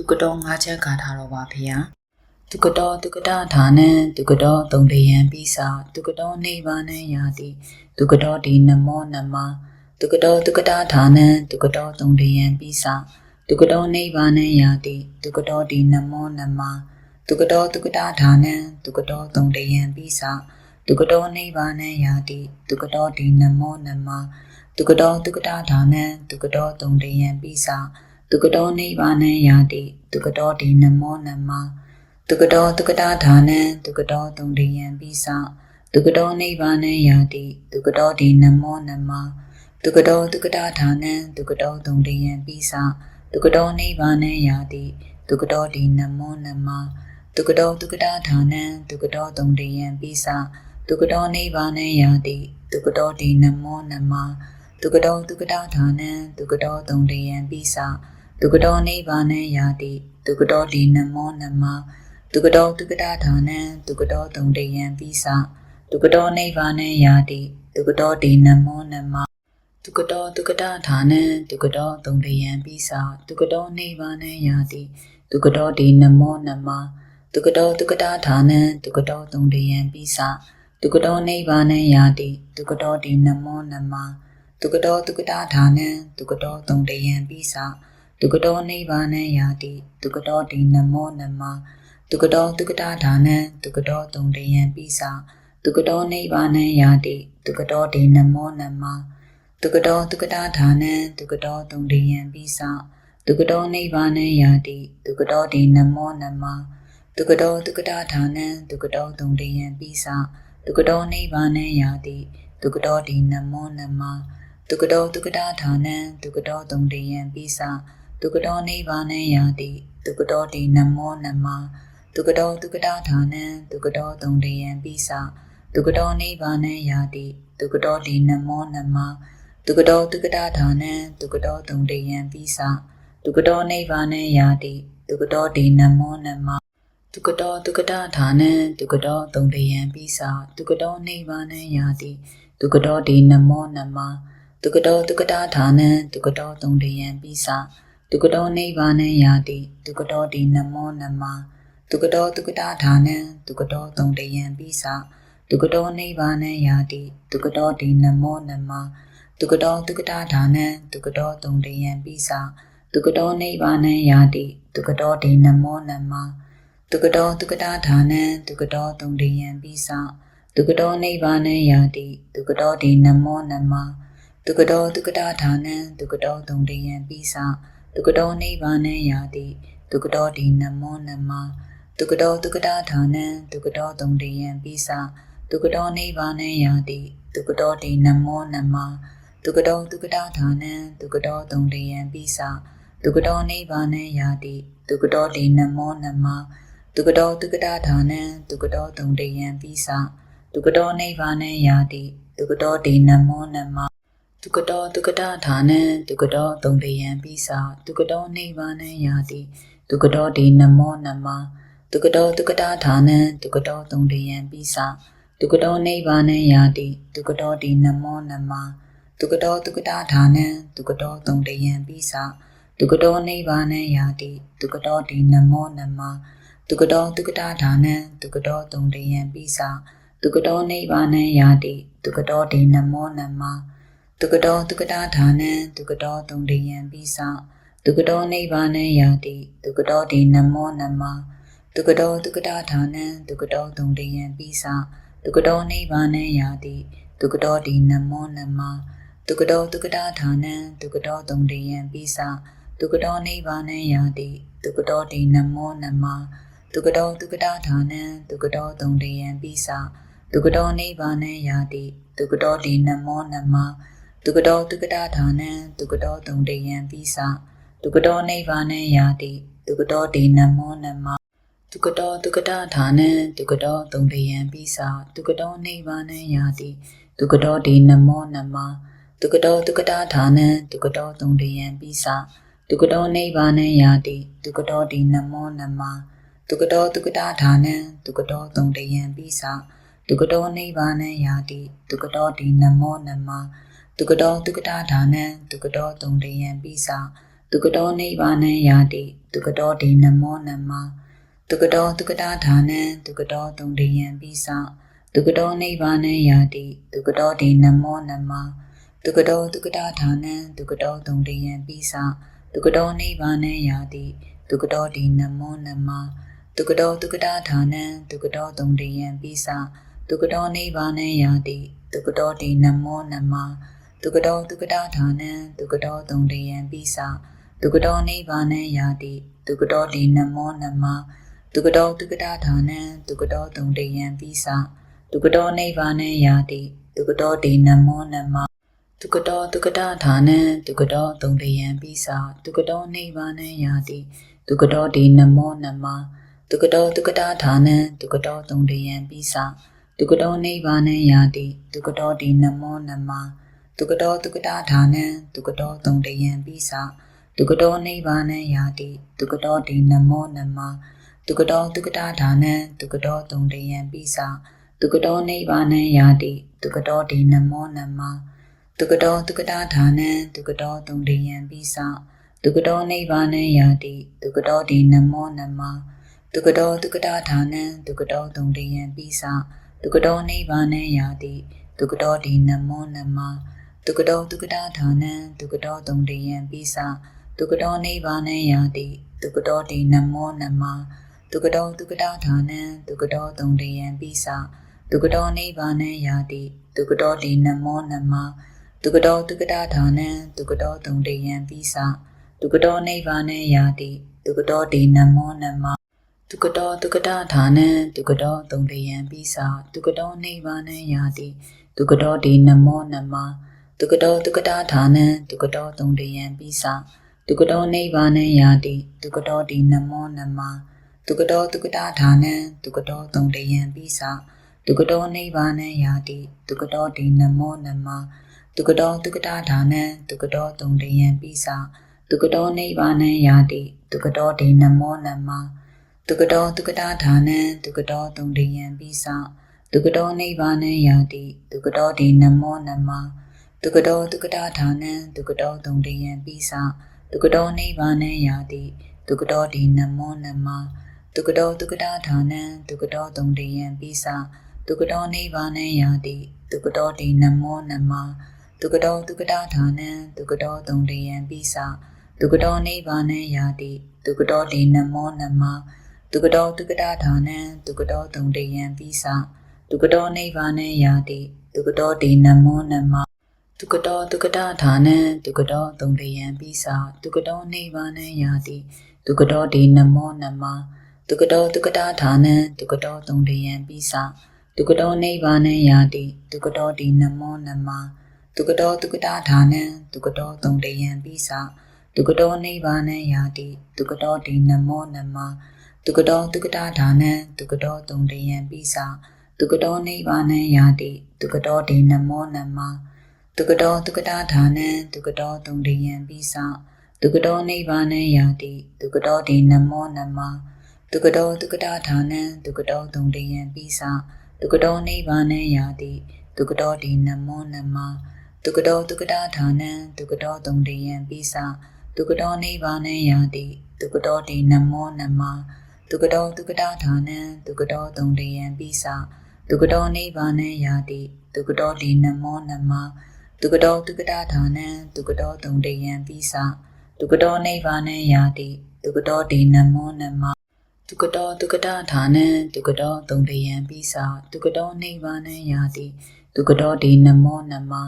သူကတော့ငါးချက်ခါထားတော့ပါဖေဟာသူကတော့သူကတာဌာနံသူကတော့သုံးတယံပိစာသူကတော့နိဗ္ဗာနံယာတိသူကတော့ဒီနမောနမသူကတော့သူကတာဌာနံသူကတော့သုံးတယံပိစာသူကတော့နိဗ္ဗာနံယာတိသူကတော့ဒီနမောနမသူကတော့သူကတာဌာနံသူကတော့သုံးတယံပိစာသူကတော့နိဗ္ဗာနံယာတိသူကတော့ဒီနမောနမသူကတော့သူကတာဌာနံသူကတော့သုံးတယံပိစာသူကတော့နိဗ္ဗာနံယာတိသူကတော့ဒီနမောနမသူကတော့သူကတာဌာနံသူကတော့သုံးတယံပိစာသူကတော့နိဗ္ဗာနံယာတိသူကတော့ဒီနမောနမသူကတော့သူကတာဌာနံသူကတော့သုံးတယံပိစာသူကတော့နိဗ္ဗာနံယာတိသူကတော့ဒီနမောနမသူကတော့သူကတာဌာနံသူကတော့သုံးတယံပိစာသူကတော့နိဗ္ဗာနံယာတိသူကတော့ဒီနမောနမသူကတော့သူကတာဌာနံသူကတော့သုံးတယံပိစာသူကတော့နိဗ္ဗာနံယာတိသူကတော့ဒီနမောနမသူကတော့သူကတာဌာနံသူကတော့သုံးတယံပိစာသူကတော့နိဗ္ဗာနံယာတိသူကတော့ဒီနမောနမသူကတော့သူကတာဌာနံသူကတော့သုံးတယံပိစာသူကတော့နိဗ္ဗာနံယာတိသူကတော့ဒီနမောနမသူကတော့သူကတာဌာနံသူကတော့သုံးတယံပိစာသူကတော့နိဗ္ဗာနံယာတိသူကတော့ဒီနမောနမသူကတော့သူကတာဌာနံသူကတော့သုံးတယံပိစာသူကတော့နိဗ္ဗာနံယာတိသူကတော့ဒီနမောနမသူကတော့သူကတာဌာနံသူကတော့သုံးတယံပိစာသူကတော့နိဗ္ဗာနံယာတိသူကတော့ဒီနမောနမသူကတော့သူကတာဌာနံသူကတော့သုံးတယံပိစာသူကတော့နိဗ္ဗာနံယာတိသူကတော့ဒီနမောနမသူကတော့သူကတာဌာနံသူကတော့သုံးတယံပိစာသူကတော့နိဗ္ဗာနံယာတိသူကတော့ဒီနမောနမသူကတော့သူကတာဌာနံသူကတော့သုံးတယံပိစာသူကတော့နိဗ္ဗာနံယာတိသူကတော့ဒီနမောနမသူကတော့သူကတာဌာနံသူကတော့သုံးတယံပိစာသူကတော့နိဗ္ဗာနံယာတိသူကတော့ဒီနမောနမသူကတော့သူကတာဌာနံသူကတော့သုံးတယံပိစာသူကတော့နိဗ္ဗာနံယာတိသူကတော့ဒီနမောနမသူကတော့သူကတာဌာနံသူကတော့သုံးတယံပိစာသူကတော့နိဗ္ဗာနံယာတိသူကတော့ဒီနမောနမသူကတော့သူကတာဌာနံသူကတော့သုံးတယံပိစာသူကတော့နိဗ္ဗာနံယာတိသူကတော့ဒီနမောနမသူကတော့သူကတာဌာနံသူကတော့သုံးတယံပိစာသူကတော့နိဗ္ဗာနံယာတိသူကတော့ဒီနမောနမသူကတော့သူကတာဌာနံသူကတော့သုံးတယံပိစာသူကတော့နိဗ္ဗာနံယာတိသူကတော့ဒီနမောနမသူကတော့သူကတာဌာနံသူကတော့သုံးတယံပိစာသူကတော့နိဗ္ဗာနံယာတိသူကတော့ဒီနမောနမသူကတော့သူကတာဌာနံသူကတော့သုံးတယံပိစာသူကတော့နိဗ္ဗာနံယာတိသူကတော့ဒီနမောနမသူကတော့သူကတာဌာနံသူကတော့သုံးတယံပိစာသူကတော့နိဗ္ဗာနံယာတိသူကတော့ဒီနမောနမသူကတော့သူကတာဌာနံသူကတော့သုံးတယံပိစာသူကတော့နိဗ္ဗာနံယာတိသူကတော့ဒီနမောနမသူကတော့သူကတာဌာနံသူကတော့သုံးတယံပိစာသူကတော့နိဗ္ဗာနံယာတိသူကတော့ဒီနမောနမသူကတော့သူကတာဌာနံသူကတော့သုံးတယံပိစာသူကတော့နိဗ္ဗာနံယာတိသူကတော့ဒီနမောနမသူကတော့သူကတာဌာနံသူကတော့သုံးတယံပိစာသူကတော့နိဗ္ဗာနံယာတိသူကတော့ဒီနမောနမသူကတော့သူကတာဌာနံသူကတော့သုံးတယံပိစာသူကတော့နိဗ္ဗာနံယာတိသူကတော့ဒီနမောနမသူကတော့သူကတာဌာနံသူကတော့သုံးတယံပိစာသူကတော့နိဗ္ဗာနံယာတိသူကတော့ဒီနမောနမသူကတော့သူကတာဌာနံသူကတော့သုံးတယံပိစာသူကတော့နိဗ္ဗာနံယာတိသူကတော့ဒီနမောနမသူကတော့သူကတာဌာနံသူကတော့သုံးတယံပိစာသူကတော့နိဗ္ဗာနံယာတိသူကတော့ဒီနမောနမသူကတော့သူကတာဌာနံသူကတော့သုံးတယံပိစာသူကတော့နိဗ္ဗာနံယာတိသူကတော့ဒီနမောနမသူကတော့သူကတာဌာနံသူကတော့သုံးတယံပိစာသူကတော့နိဗ္ဗာနံယာတိသူကတော့ဒီနမောနမသူကတော့သူကတာဌာနံသူကတော့သုံးတယံပိစာသူကတော့နိဗ္ဗာနံယာတိသူကတော့ဒီနမောနမသူကတော့သူကတာဌာနံသူကတော့သုံးတယံပိစာသူကတော့နိဗ္ဗာနံယာတိသူကတော့ဒီနမောနမသူကတော့သူကတာဌာနံသူကတော့သုံးတယံပိစာသူကတော့နိဗ္ဗာနံယာတိသူကတော့ဒီနမောနမသူကတော့သူကတာဌာနံသူကတော့သုံးတယံပိစာသူကတော့နိဗ္ဗာနံယာတိသူကတော့ဒီနမောနမသူကတော့သူကတာဌာနံသူကတော့သုံးတယံပိစာ Tukado Nivana Yati, Tukado Di Namo Nama, Tukado Tukadadhana, Tukado Tungdiyan Bisa, Tukado Nivana Yati, Tukado Di Namo Nama, Tukado Tukadadhana, Tukado Tungdiyan Bisa, Tukado Nivana Yati, Tukado Di Namo Nama, Tukado Tukadadhana, Tukado Tungdiyan Bisa, Tukado Nivana Yati, Tukado Di Namo Nama, Tukado Tukadadhana, Tukado Tungdiyan Bisa, Tukado Nivana Yati, Tukado Di Namo Nama, Tukado Tukadadhana, Tukado Tungdiyan Bisa, Tukado Nivana Yati, Tukado Di Namo Nama, Tukado Tukadadhana, Tukado Tungdiyan Bisa, Tukado Nivana Yati, Tukado Di Namo Nama, Tukado Tukadadhana, Tukado Tungdiyan Bisa, Tukado Nivana Yati, Tukado Di Namo Nama, Tukado Tukadadhana, Tukado Tungdiyan Bisa, Tukado Nivana Yati, Tukado Di Namo Nama, Tukado Tukadadhana, Tukado Tungdiyan Bisa, Tukado Nivana Yati, Tukado Di Namo Nama, Tukado Tukadadhana, Tukado Tungdiyan Bisa, Tukado Nivana Yati, Tukado Di Namo Nama, Tukado Tukadadhana, Tukado Tungdiyan Bisa, Tukado Nivana Yati, Tukado Di Namo Nama, Tukado Tukadadhana, Tukado Tungdiyan Bisa, Tukado Nivana Yati, Tukado Di Namo Nama, Tukado Tukadadhana, Tukado Tungdiyan Bisa, Tukado Nivana Yati, Tukado Di Namo Nama, Tukado Tukadadhana, Tukado Tungdiyan Bisa, Tukado Nivana Yati, Tukado Di Namo Nama, Tukado Tukadadhana, Tukado Tungdiyan Bisa, Tukado Nivana Yati, Tukado Di Namo Nama, Tukado Tukadadhana, Tukado Tungdiyan Bisa, Tukado Nivana Yati, Tukado Di Namo Nama, Tukado Tukadadhana, Tukado Tungdiyan Bisa, Tukado Nivana Yati, Tukado Di Namo Nama, Tukado Tukadadhana, Tukado Tungdiyan Bisa, Tukado Nivana Yati, Tukado Di Namo Nama, Tukado Tukadadhana, Tukado Tungdiyan Bisa, Tukado Nivana Yati, Tukado Di Namo Nama, Tukado Tukadadhana, Tukado Tungdiyan Bisa, Tukado Nivana Yati, Tukado Di Namo Nama, Tukado Tukadadhana, Tukado Tungdiyan Bisa, Tukado Nivana Yati, Tukado Di Namo Nama, Tukado Tukadadhana, Tukado Tungdiyan Bisa, Tukado Nivana Yati, Tukado Di Namo Nama, Tukado Tukadadhana, Tukado Tungdiyan Bisa, Tukado Nivana Yati, Tukado Di Namo Nama, Tukado Tukadadhana, Tukado Tungdiyan Bisa, Tukado Nivana Yati, Tukado Di Namo Nama, Tukado Tukadadhana, Tukado Tungdiyan Bisa, Tukado Nivana Yati, Tukado Di Namo Nama, Tukado Tukadadhana, Tukado Tungdiyan Bisa, Tukado Nivana Yati, Tukado Di Namo Nama, Tukado Tukadadhana, Tukado Tungdiyan Bisa, Tukado Nivana Yati, Tukado Di Namo Nama, Tukado Tukadadhana, Tukado Tungdiyan Bisa, Tukado Nivana Yati, Tukado Di Namo Nama, Tukado Tukadadhana, Tukado Tungdiyan Bisa, Tukado Nivana Yati, Tukado Di Namo Nama, Tukado Tukadadhana, Tukado Tungdiyan Bisa, Tukado Nivana Yati, Tukado Di Namo Nama, Tukado Tukadadhana, Tukado Tungdiyan Bisa, Tukado Nivana Yati, Tukado Di Namo Nama, Tukado Tukadadhana, Tukado Tungdiyan Bisa, Tukado Nivana Yati, Tukado Di Namo Nama, Tukado Tukadadhana, Tukado Tungdiyan Bisa, Tukado Nivana Yati, Tukado Di Namo Nama,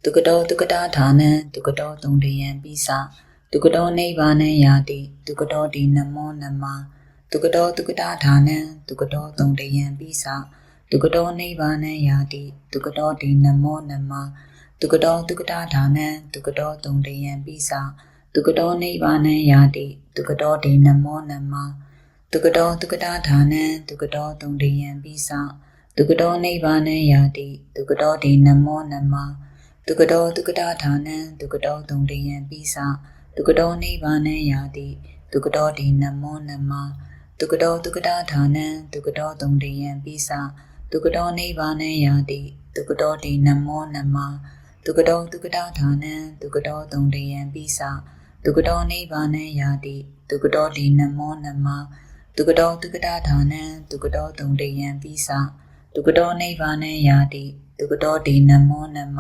Tukado Tukadadhana, Tukado Tungdiyan Bisa, Tukado Nivana Yati, Tukado Di Namo Nama, Tukado Tukadadhana, Tukado Tungdiyan Bisa, Tukado Nivana Yati, Tukado Di Namo Nama, Tukado Tukadadhana, Tukado Tungdiyan Bisa, Tukado Nivana Yati, Tukado Di Namo Nama, Tukado Tukadadhana, Tukado Tungdiyan Bisa, Tukado Nivana Yati, Tukado Di Namo Nama, Tukado Tukadadhana, Tukado Tungdiyan Bisa, Tukado Nivana Yati, Tukado Di Namo Nama, Tukado Tukadadhana, Tukado Tungdiyan Bisa, Tukado Nivana Yati, Tukado Di Namo Nama, Tukado Tukadadhana, Tukado Tungdiyan Bisa, ဒုက္ကတောနိဗ္ဗာနံယာတိဒုက္ကတောတိနမောနမဒုက္ကတောဒုက္ကတာဌာနံဒုက္ကတောသုံးတေယံပိစဒုက္ကတောနိဗ္ဗာနံယာတိဒုက္ကတောတိနမောနမ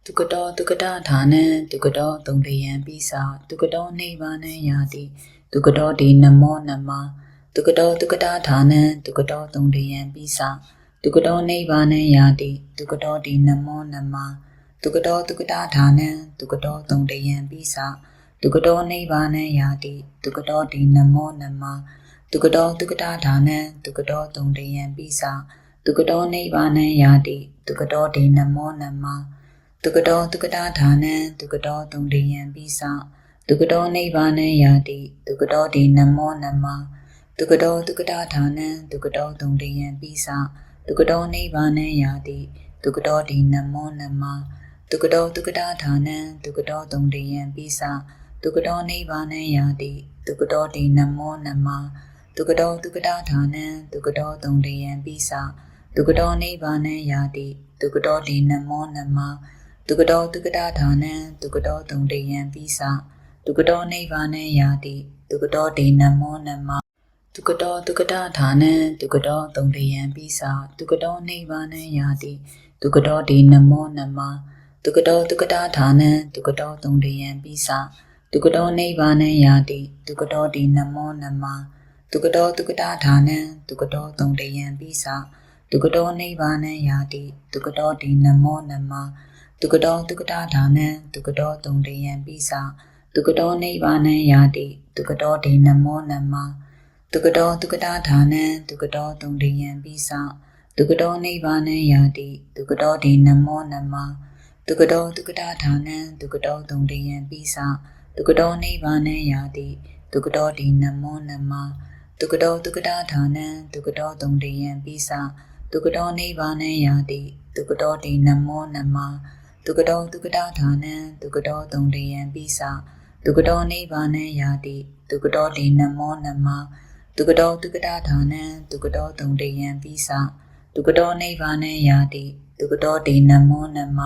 ဒုက္ကတောဒုက္ကတာဌာနံဒုက္ကတောသုံးတေယံပိစဒုက္ကတောနိဗ္ဗာနံယာတိဒုက္ကတောတိနမောနမဒုက္ကတောဒုက္ကတာဌာနံဒုက္ကတောသုံးတေယံပိစဒုက္ကတောနိဗ္ဗာနံယာတိဒုက္ကတောတိနမောနမဒုက္ကတောဒုက္ကတာဌာနံဒုက္ကတောသုံးတေယံပိစဒုက္ကတောနိဗ္ဗာနံယာတိဒုက္ကတောတိနမောနမဒုက္ကတောဒုက္ကတာဌာနံဒုက္ကတောသုံးတေယံပိစဒုက္ကတောနိဗ္ဗာနံယာတိဒုက္ကတောတိနမောနမဒုက္ကတောဒုက္ကတာဌာနံဒုက္ကတောသုံးတေယံပိစဒုက္ကတောနိဗ္ဗာနံယာတိဒုက္ကတောတိနမောနမဒုက္ကတောဒုက္ကတာဌာနံဒုက္ကတောသုံးတေယံပိစဒုက္ကတောနိဗ္ဗာနံယာတိဒုက္ကတောတိနမောနမဒုက္ကတောဒုက္ကတာဌာနံဒုက္ကတောသုံးတေယံပိစဒုက္ကတောနိဗ္ဗာနံယာတိဒုက္ကတောတိနမောနမဒုက္ကတောဒုက္ကတာဌာနံဒုက္ကတောသုံးတေယံပိစဒုက္ကတောနိဗ္ဗာနံယာတိဒုက္ကတောတိနမောနမဒုက္ကတောဒုက္ကတာဌာနံဒုက္ကတောသုံးတေယံပိစဒုက္ကတောနိဗ္ဗာနံယာတိဒုက္ကတောတိနမောနမဒုက္ကတောဒုက္ကတာဌာနံဒုက္ကတောသုံးတေယံပိစဒုက္ကတောနိဗ္ဗာနံယာတိဒုက္ကတောတိနမောနမဒုက္ကတောဒုက္ကတာဌာနံဒုက္ကတောသုံးတေယံပိစဒုက္ကတောနိဗ္ဗာနံယာတိဒုက္ကတောတိနမောနမဒုက္ကတောဒုက္ကတာဌာနံဒုက္ကတောသုံးတေယံပိစဒုက္ကတောနိဗ္ဗာနံယာတိဒုက္ကတောတိနမောနမဒုက္ကတောဒုက္ကတာဌာနံဒုက္ကတောသုံးတေယံပိစဒုက္ကတောနိဗ္ဗာနံယာတိဒုက္ကတောတိနမောနမဒုက္ကတောဒုက္ကတာဌာနံဒုက္ကတောသုံးတေယံပိစဒုက္ကတောနိဗ္ဗာနံယာတိဒုက္ကတောတိနမောနမဒုက္ကတောဒုက္ကတာဌာနံဒုက္ကတောသုံးတေယံပိစဒုက္ကတောနိဗ္ဗာနံယာတိဒုက္ကတောတိနမောနမဒုက္ကတောဒုက္ကတာဌာနံဒုက္ကတောသုံးတေယံပိစဒုက္ကတောနိဗ္ဗာနံယာတိဒုက္ကတောတိနမောနမဒုက္ကတောဒုက္ကတာဌာနံဒုက္ကတောသုံးတေယံပိစဒုက္ကတောနိဗ္ဗာနံယာတိဒုက္ကတောတိနမောနမဒုက္ကတောဒုက္ကတာဌာနံဒုက္ကတောသုံးတေယံပိစဒုက္ကတောနိဗ္ဗာနံယာတိဒုက္ကတောတိနမောနမ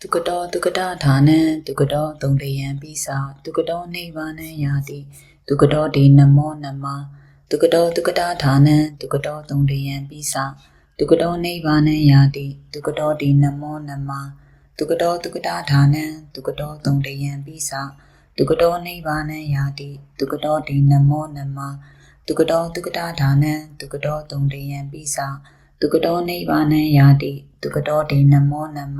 ဒုက္ကတောဒုက္ကတာဌာနံဒုက္ကတောသုံးတေယံပိစဒုက္ကတောနိဗ္ဗာနံယာတိဒုက္ကတောတိနမောနမဒုက္ကတောဒုက္ကတာဌာနံဒုက္ကတောသုံးတေယံပိစဒုက္ကတောနိဗ္ဗာနံယာတိဒုက္ကတောတိနမောနမဒုက္ကတောဒုက္ကတာဌာနံဒုက္ကတောသုံးတေယံပိစဒုက္ကတောနိဗ္ဗာနံယာတိဒုက္ကတောတိနမောနမဒုက္ကတောဒုက္ကတာဌာနံဒုက္ကတောသုံးတေယံပိစဒုက္ကတောနိဗ္ဗာနံယာတိဒုက္ကတောတိနမောနမ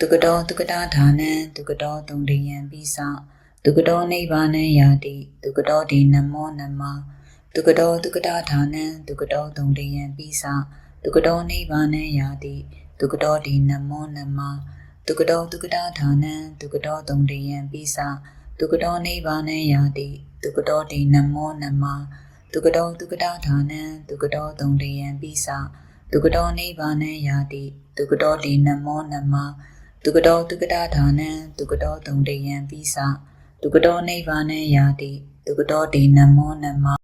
ဒုက္ကတောဒုက္ကတာဌာနံဒုက္ကတောသုံးတေယံပိစဒုက္ကတောနိဗ္ဗာနံယာတိဒုက္ကတောတိနမောနမဒုက္ကတောဒုက္ကတာဌာနံဒုက္ကတောသုံးတေယံပိစဒုက္ကတောနိဗ္ဗာနံယာတိဒုက္ကတောတိနမောနမဒုက္ကတောဒုက္ကတာဌာနံဒုက္ကတောသုံးတေယံပိစဒုက္ကတောနိဗ္ဗာနံယာတိဒုက္ကတောတိနမောနမဒုက္ကတောဒုက္ကတာဌာနံဒုက္ကတောသုံးတေယံပိစဒုက္ကတောနိဗ္ဗာနံယာတိဒုက္ကတောတိနမောနမဒုက္ကတောဒုက္ကတာဌာနံဒုက္ကတောသုံးတေယံပိစဒုက္ကတောနိဗ္ဗာနံယာတိဒုက္ကတောတိနမောနမ